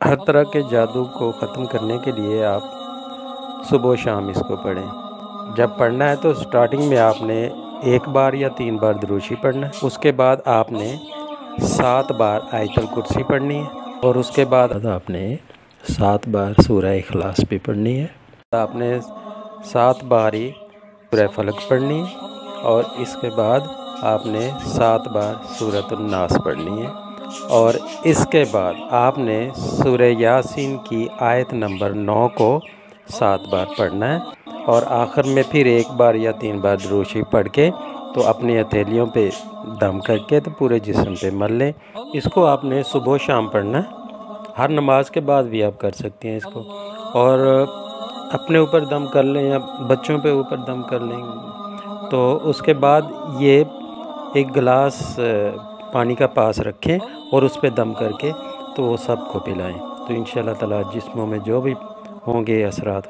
ہر طرح کے جادو کو ختم کرنے کے لیے آپ صبح و شام اس کو پڑھیں۔ جب پڑھنا ہے تو سٹارٹنگ میں آپ نے 1 بار یا 3 بار دروشی پڑھنا ہے، اس کے بعد آپ نے 7 بار آیت الکرسی پڑھنی ہے، اور اس کے بعد آپ نے 7 بار سورہ اخلاص بھی پڑھنی ہے۔ آپ نے 7 بار ہی سورہ فلق پڑھنی ہے، اور اس کے بعد آپ نے 7 بار سورۃ الناس پڑھنی ہے، اور اس کے بعد آپ نے سورہ یاسین کی آیت نمبر 9 کو 7 بار پڑھنا ہے، اور آخر میں پھر 1 بار یا 3 بار دروشی پڑھ کے تو اپنی ہتھیلیوں پہ دم کر کے تو پورے جسم پہ مل لیں۔ اس کو آپ نے صبح و شام پڑھنا ہے، ہر نماز کے بعد بھی آپ کر سکتے ہیں اس کو، اور اپنے اوپر دم کر لیں یا بچوں پہ اوپر دم کر لیں، تو اس کے بعد یہ 1 گلاس پانی کا پاس رکھیں اور اس پہ دم کر کے تو وہ سب کو پلائیں، تو انشاءاللہ تعالی جسموں میں جو بھی ہوں گے اثرات